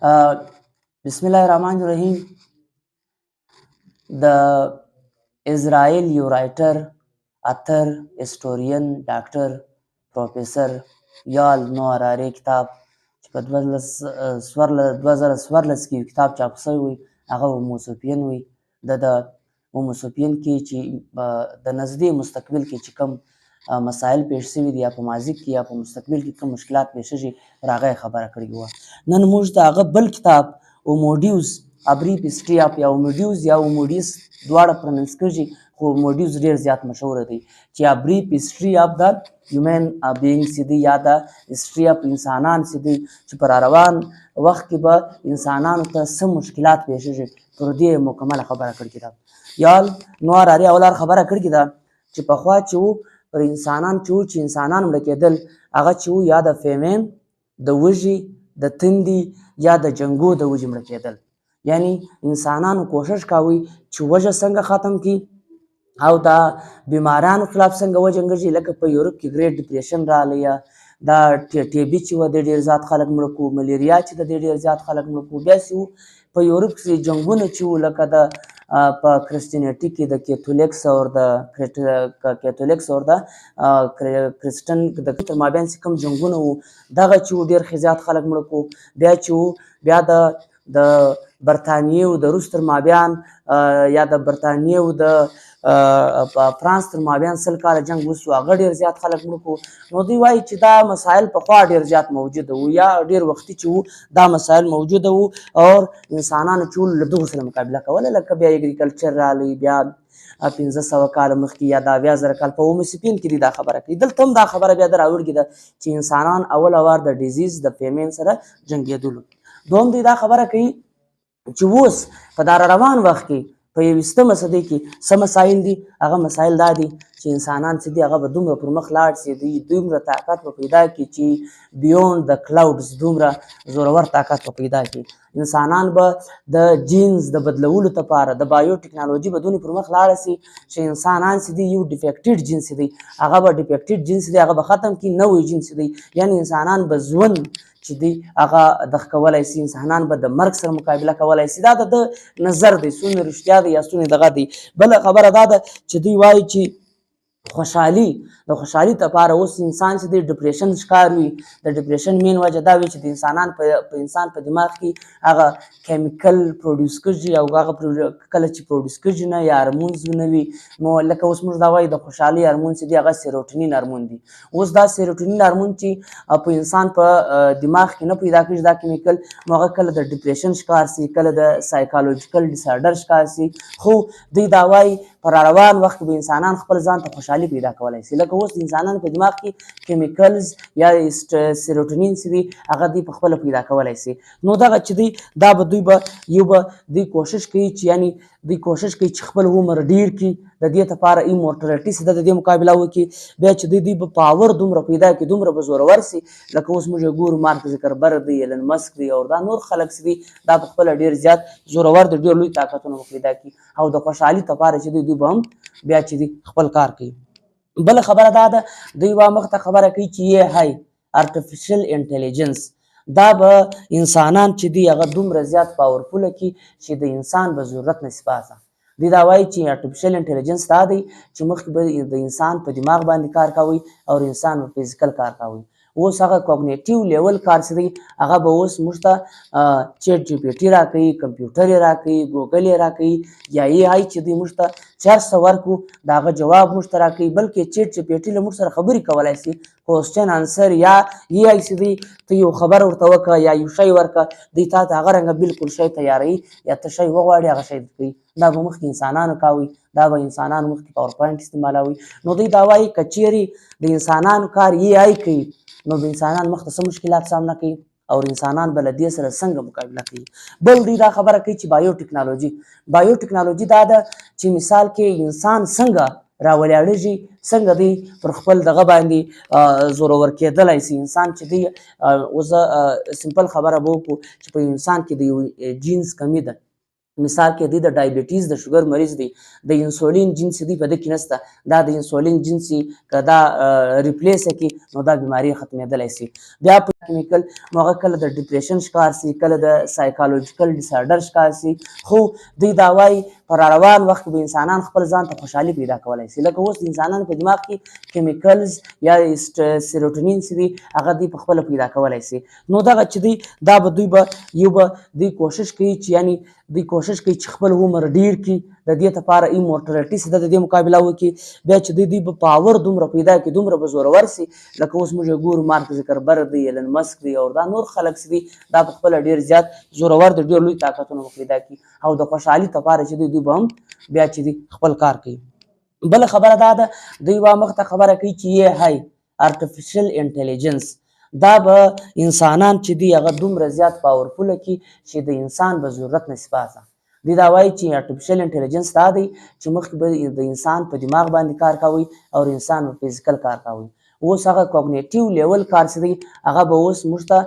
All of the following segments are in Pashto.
بسم الله الرحمن الرحیم. د اسرائیل یو رایټر، اتر، هسټورین، ډاکټر، پروفیسر یال نوح هراري کتاب چې په 2014 کې یو کتاب چاپ شوی وي، هغه هوموسیپین وي. د هوموسیپین کې چې د نږدې مستقبل کې چې کوم مسایل پیښ شوي دي، یا په ماضي کې یا په مستقبل کې کوم مشکلات پیښیږي، پر هغه یې خبره کړې وه. نن موږ د هغه بل کتاب هوموډیوس A Brief History of یا هوموډیوس یا هوموډیس دواړه پرننس کېږي، خو هوموډیوس ډېر زیات مشهوره دی چې A Brief History of the Human Beings چې دی، یا د هسټري اف انسانان چې دی، چې په راروان وخت کې به انسانانو ته څه مشکلات پیښیږي، پر دې مکمله خبره کړې کتاب. یال نوح هراري اولار خبره کړې ده چې پخوا چې وو پر انسانان چې وو، چې انسانان مړه کېدل، هغه چې وو یا د فیمین، د وږي، د تندي، یا د جنګو د وجې مړه کېدل. یعنی انسانانو کوشش کاوه چې وجه څنګه ختم کړي او د بیمارانو خلاف څنګه وجنګېږي. لکه په یورپ کې ګریټ ډپریشن راغلی، یا دا ټي بي چې وه د ډېر زیات خلک مړه کړو، ملیریا چې د ډېر زیات خلک مړه کړو. بیا چې وو په یورپ کې جنګونه چې وو، لکه د په کرسچینیټي کې د کیتولیکس او د کرسچن د تر مابین چې کوم جنګونه وو، دغه چې وو ډېر زیات خلک مړه کړو. بیا چې وو بیا د برطانیې او د روس تر مابین، یا د برطانیې او د فرانس تر مابین 100 کاله جنګ وشو، هغه ډېر زیات خلک مړه کړو. نو دوی وایي چې دا مسایل پخوا ډېر زیات موجوده وو، یا ډېر وختي چې وو دا مسایل موجوده وو، او انسانانو چې وو له دغو سره مقابله کوله. لکه بیا اګریکلچر راغلی، بیا 1500 کاله مخکې یا د 8000 کال په هوموسیپین کې دا خبره کوي. دلته هم دا خبره بیا د راوړې ده چې انسانان اول وار د ډیزیز د فیمین سره جنګېدلو. دوم دوی دا خبره کوي چې اوس په دا روان وخت کې په 21مه صدۍ کې څه مسایل دي. هغه مسایل دا دي چې انسانان چې دي هغه به دومره پر مخ لاړ شي، دوی دومره طاقت به پیدا کړي چې بیونډ د کلاوډز دومره زورور طاقت به پیدا کړي. انسانان به د جینز د بدلولو لپاره د بایو ټیکنالوژي به دونې پر مخ لاړه شي چې انسانان چې دي یو ډیفیکټډ جینس دی، هغه به ډیفیکټډ جینس دی، هغه به ختم کړي، نوی جینس دی. یعنی انسانان به ژوند چې دی هغه دغه کولی شي، انسانان به د مرګ سره مقابله کولی شي. دا د نظر دی، څومره رښتیا دی یا څومره دغه دی. بله خبره دا ده چې دوی وایي چې د خوشحالي لپاره اوس انسان چې د ډپریشن ښکار وي. د ډپریشن مین وجه دا وي چې د انسان په دماغ کې هغه کیمیکل پروډیوس کېږي، او هغه کله چې پروډیوس کېږي نه یا هارمونز نه وي، نو لکه اوس موږ دا وایو د خوشحالي هارمون چې دی هغه سیروټونین هارمون دی. اوس دا سیروټونین هارمون چې په انسان په دماغ کې نه پیدا کېږي دا کیمیکل، نو هغه کله د ډپریشن ښکار شي، کله د سایکالوجیکل ډیسارډر ښکار شي. خو دوی دا وایي په راروان وخت کې به انسانان خپل ځان ته خوشحالي پیدا کولی شي. لکه اوس د انسانانو په دماغ کې کیمیکلز یا سیروټونین چې دی هغه دوی په خپله پیدا کولی شي. نو دغه چې دی دا به دوی دوی کوشش کوي چې یعنی دوی کوشش کوي چې خپل عمر ډیر کړي، د دې لپاره ایمورټلټي چې د دې مقابله وکړي. بیا چې دوی به پاور دومره پیدا کړي، دومره به زورور شي. لکه اوس موږ ګورو مارک زکربرګ دی، ایلن مسک دی، او دا نور خلک چې دي دا په خپله ډېر زیات زورور دي، ډېر لوی طاقتونه به پیدا کړي، او د خوشحالي لپاره چې دوی به هم بیا چې دي خپل کار کوي. بله خبره دا ده دوی به مخته خبره کوي چې AI ارټیفیشل انټیلیجنس دا به انسانان چې دي هغه دومره زیات پاورفوله کړي چې د انسان به ضرورت نشي پاسه. دوی دا وایي چې ارټیفیشل انټیلیجنس دا دی چې مخکې به د انسان په دماغ باندې کار کوي او انسان په فزیکل کار کوي. اوس هغه کوګنیټیو لیول کار چې دی هغه به اوس موږ ته چیټ جی پی ټي راکوي، کمپیوټر یې راکوي، ګوګل یې راکوي، یا AI چې دوی موږ ته چې هر څه ورکړو د هغه جواب موږ ته راکوي. بلکې چیټ جی پی ټي له موږ سره خبرې کولی شي، کوسچن آنسر، یا AI چې دی ته یو خبر ورته وکړه یا یو شی ورکړه، دوی تا ته هغه رنګه بلکل شی تیاروي، یا ته شی وغواړې هغه شی کوي. دا به مخکې انسانانو کوي، دا به انسانانو مخکې پاور پوینټ استعمالوي. نو دوی دا وایي که چیرې د انسانانو کار AI کوي، نو د انسانان مخ ته څه مشکلات سامنا کوي، او انسانان به له دې سره څنګه مقابله کوي. بل دوی دا خبره کوي چې بایو ټیکنالوژي دا ده چې مثال کې انسان څنګه راولاړېږي، څنګه دی پر خپل دغه باندې زورور کېدلی شي. انسان چې دی اوس سمپل خبره به وکړو چې په انسان کې د یو جینز کمی ده. مثال کې دی د ډایبټیز د شوګر مریض دی، د انسولین جنس دی په دې کې نشته، دا د انسولین جنس که دا ریپلیس کړي نو دا بیماري ختمېدلی شي. بیا کیمیکل نو هغه کله د ډپریشن ښکار سي، کله د سایکالوجیکل ډیسارډر ښکار سي. خو دوی دا وایي په را روان وخت کې به انسانان خپل ځان ته خوشحالي پیدا کولی سي. لکه اوس د انسانانو په دماغ کې کیمیکلز یا سیروټونین چې دی هغه دوی په خپله پیدا کولی سي. نو دغه چې دی دا به دوی به دوی کوشش کوي چې یعنی دوی کوشش کوي چې خپل عمر ډیر کړي، د دې لپاره ایمورټلیټي چې ده د دې مقابله وکړي. بیا چې دوی به پاور دومره پیدا کړي، دومره به زورور سي. لکه اوس موږ ګورو مارک زکربرګ دی، ایلن مسک دی او دا نور خلک چې دي دا په خپله ډېر زیات زورور دي، ډېر لوی طاقتونه به پیدا کړي او د خوشحالي لپاره چې دوی به هم بیا چې دي خپل کار کوي. بله خبره دا ده دوی وا مخته خبره کوي چې یې هی ارټیفیشل انټیلیجنس دا به انسانان چې دي هغه دومره زیات پاورفوله کړي چې د انسان به ضرورت نشي پاته. دوی دا وایي چې ارټیفیشل انټیلیجنس دا دی چې مخکې به د انسان په دماغ باندې کار کوي او انسان به فزیکل کار کوي. اوس هغه کوګنیټیو لیول کار چې دی هغه به اوس موږ ته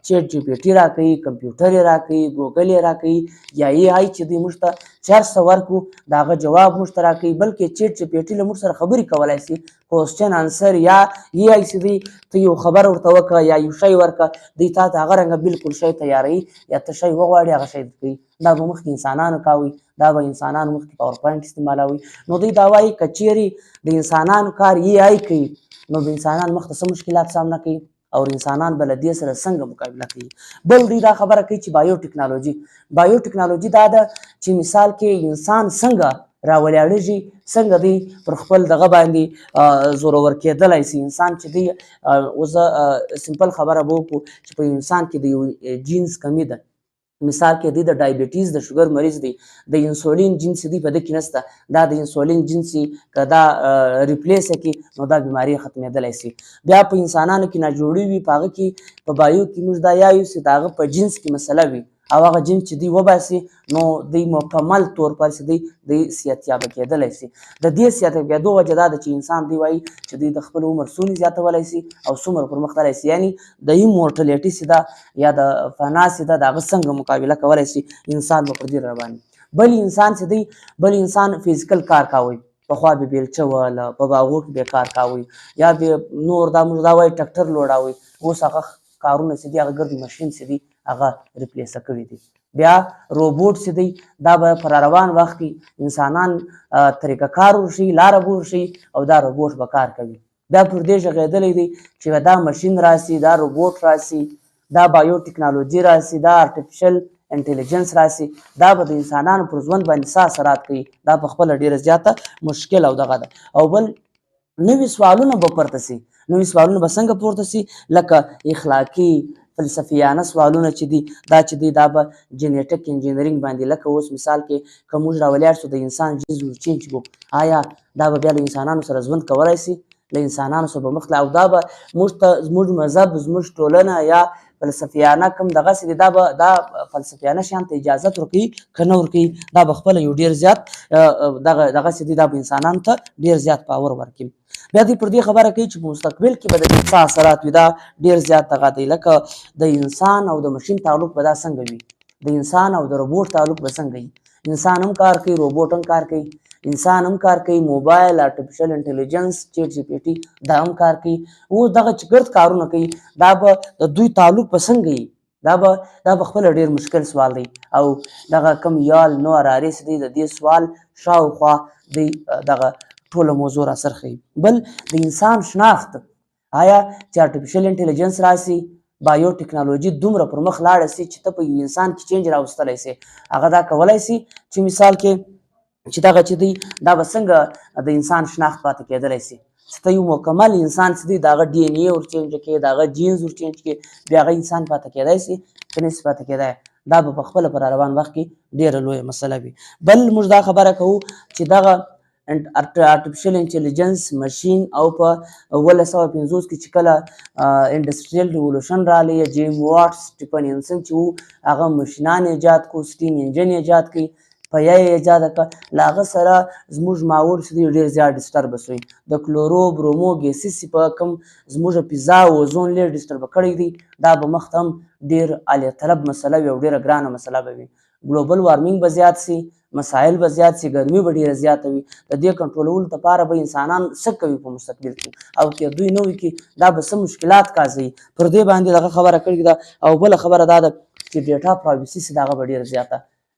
چیټ جی پی ټي راکوي، کمپیوټر یې راکوي، ګوګل یې راکوي، یا ای آی چې دوی موږ ته چې هر څه ورکړو د هغه جواب موږ ته راکوي. بلکې چیټ جی پی ټي له موږ سره خبرې کولی سي، کوسچن انسر یا ای آی چې دی ته یو خبر ورته وکړه یا یو شی ورکړه، دوی تا ته هغه رنګه بالکل شی تیاروي یا ته شی وغواړې هغه شی کوي. دا به مخکې انسانانو کوي، دا به انسانانو مخکې پاور پوینټ استعمالوي. نو دوی دا وایي که چیرې د انسانانو کار ای آی کوي نو به انسانان مخ ته څه مشکلات سامنا کوي او انسانان به له دې سره څنګه مقابله کوي. بل دوی دا خبره کوي چې بایو ټیکنالوژي دا ده چې مثال کې انسان څنګه راولاړېږي، څنګه دی پر خپل دغه باندې زورور کېدلی سي. انسان چې دی اوس سمپل خبره به وکړو چې په انسان کې د یو جینز کمی ده، مثال کې دی د ډایبټیز د شوګر مریض دی، د انسولین جنس دی په ده کې نشته، دا د انسولین جنس که دا ریپلیس کړي نو دا بیماري ختمېدلی سي. بیا په انسانانو کې ناجوړي وي، په هغه کې په بایو کې موږ دا یایو چې د هغه په جنس کې مسله وي او هغه جنس چې دوی وباسي نو دوی مکمل طور پر چې دوی صحتیابه کېدلی سي. د دې صحته کېدو وجه دا ده چې انسان دوی وایي چې دوی د خپل عمر څومره زیاتولی سي او څومره پرمخ تللی سي، یعنې د ایمورټلیټي چې ده یا د فنا چې ده د هغه څنګه مقابله کولی سي انسان به پر دې راباندې. بل انسان چې دی بل انسان فزیکل کار کوي، پخوا به بیلچه وهله، په باغو کې به کار کوي یا به نور دا موږ دا وایي ټکټر لوړاوي. اوس هغه کارونه چې دي هغه ګرد ماشین چې دي هغه ریپلیسه کړي دي. بیا روبوټ چې دی دا به په روان وخت کې انسانان طریقه کار ورشي، لاره به ورشي او دا روبوټ به کار کوي. دا پر دې غږېدلی دی چې دا ماشین راسي، دا روبوټ راسي، دا بایو ټیکنالوژي راسي، دا ارټیفیشل انټیلیجنس راسي، دا به د انسانانو پر ژوند باندې څه اثرات کوي. دا په خپله ډېره زیاته مشکل او دغه ده. او بل نوي سوالونه به پورته سي، نوي سوالونه به څنګه پورته سي؟ لکه اخلاقي فلسفیانه سوالونه چې دي دا چې دی دا به جنیټک انجینرینګ باندې، لکه اوس مثال کې که موږ راولاړ شو د انسان جنس ور چینج کړو، آیا دا به بیا له انسانانو سره ژوند کولی سي؟ له انسانانو سره به مخ او دا به موږ ته زموږ مذهب زموږ ټولنه یا فلسفیانه کوم دغسې دی دا به دا فلسفیانه شیان ته اجازت ورکوي که نه ورکوي؟ دا به خپله یو ډېر زیات دغسې دی دا به انسانانو ته ډېر زیات پاور ورکوي. بیا دوی پر دې خبره کوي چې په مستقبل کې به د دې څه اثرات وي. دا ډېر زیات دغه دی، لکه د انسان او د ماشین تعلق به دا څنګه وي، د انسان او د روبوټ تعلق به څنګه وي. انسان هم کار کوي، روبوټ هم کار کوي، انسان هم کار کوي، موبایل، ارټیفیشل انټیلیجنس، چیټ جی پی ټي دا هم کار کوي. اوس دغه چې ګرد کارونه کوي دا به د دوی تعلق به څنګه وي؟ دا به خپله ډېر مشکل سوال دی. او دغه کوم یال نو اراریس دی د دې سوال شاوخوا دی دغه ټوله موضوع را څرخوي. بل د انسان شناخت، آیا چې ارټیفیشل انټیلیجنس راسي، بایو ټیکنالوژي دومره پر مخ لاړه سي چې ته په یو انسان کې چینج راوستلی سي، هغه دا کولی سي چې مثال کې چې دغه چې دی دا به څنګه د انسان شناخت پاتې کېدلی سي چې ته یو مکمل انسان چې دی د هغه ډي ان اے ور چینج کړې، د هغه جینز ور چینج کړې، بیا هغه انسان پاتې کېدی سي که نسي پاتې کېدی؟ دا به په خپله په روان وخت کې ډېره لویه مسله وي. بل موږ دا خبره کوو چې دغه ارټیفیشل انټیلیجنس ماشین او په 1950 کې چې کله انډسټریل ریولوشن راغلی یا جیم واټس سټیفن چې و هغه ماشینان ایجاد کړو، سټیم انجن ایجاد کړي، په یا یې ایجاد کړه، له هغه سره زموږ ماحول چې دی ډېر زیات ډسټربه سوی. د کلورو برومو ګیسز چې په کوم زموږ فضا او اوزون لیر ډسټربه کړی دی دا به مخته هم ډېر عالیه طلب مسله وي او ډېره ګرانه مسله به وي. ګلوبل وارمنګ به زیات سي، مسایل به زیات سي، ګرمي به ډېره زیاته وي. د دې کنټرولولو دپاره به انسانان څه کوي په مستقبل کې او که دوی نه وي کې دا به څه مشکلات کازوي. پر دې باندې دغه خبره کړې ده. او بله خبره دا ده چې ډیټا پرایوسي سي دغه به ډېره زیاته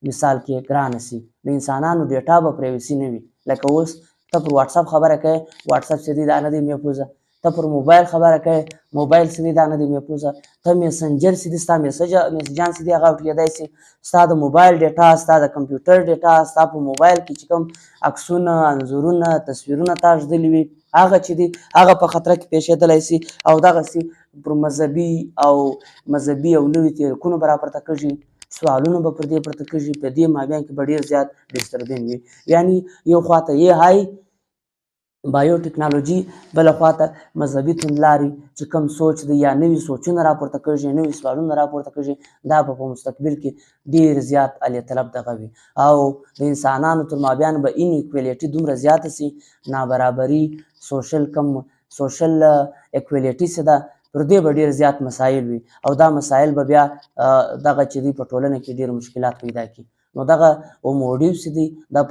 مثال کې ګرانه سي. د انسانانو ډیټا به پرایوسي نه وي. لکه اوس ته پر واتساپ خبره کوې، واتساپ چې دی دا نه دی محفوظه. ته پر موبایل خبره کوې، موبایل چې دی دا نه دی محفوظه. ته میسنجر چې دی ستا میسجان چې دی هغه اوټېدی سي. ستا د موبایل ډیټا، ستا د کمپیوټر ډیټا، ستا په موبایل کې چې کوم عکسونه، انځورونه، تصویرونه تا ږدلي وي هغه چې دی هغه په خطره کې پیښېدلی سي. او دغسې پر مذهبي او نوي تحریکونو به راپورته کېږي، سوالونه به پر دې پورته کېږي. په دې مابین کې به ډېر زیات ډسټربین وي. یعنې یو خواته AI بایو ټکنالوژي، بله خواته مذهبي توندلارې چې کوم سوچ دی یا نوي سوچونه راپورته کېږي، نوي سوالونه راپورته کېږي، دا به په مستقبل کې ډېر زیات عالیه طلب دغه وي. او د انسانانو تر مابین به انیکویلیټي دومره زیاته سي، نابرابري، سوشل اکویلیټي چې ده پر دې به ډېر زیات مسایل وي. او دا مسایل به بیا دغه چې دی په ټولنه کې ډېر مشکلات پیدا کړي. نو دغه اوموډیو چې دی دا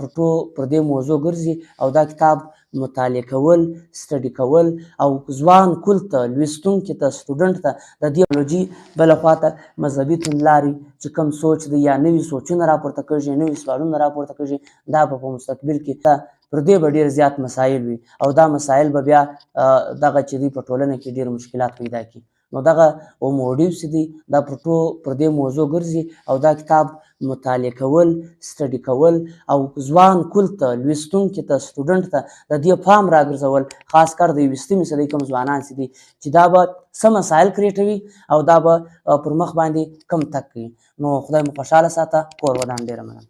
پر دې موضوع ګرځي او دا کتاب مطالعه کول، سټډي کول او ځوان کل ته، لوستونکي ته، سټوډنټ ته د دې ټکنالوژي بله خواته مذهبي توندلارې چې کوم سوچ دی یا نوي سوچونه راپورته کېږي، نوي سوالونه راپورته کېږي، دا به په مستقبل کې پر دې به ډېر زیات مسایل وي. او دا مسایل به بیا دغه چې دی په ټولنه کې ډېر مشکلات پیدا کړي. نو دغه اوموډیو چې دی دا پر دې موضوع ګرځي او دا کتاب مطالعه کول، سټډي کول او ځوان کل ته، لوستونکي ته، سټوډنټ ته د دې پام راګرځول، خاص کر د 20مې صدۍ کوم ځوانان چې دي چې دا به څه مسایل کریټوي او دا به پر مخ باندې کم تګ کوي. نو خدای مو خوشحاله ساته. کور ودان. ډېره مننه.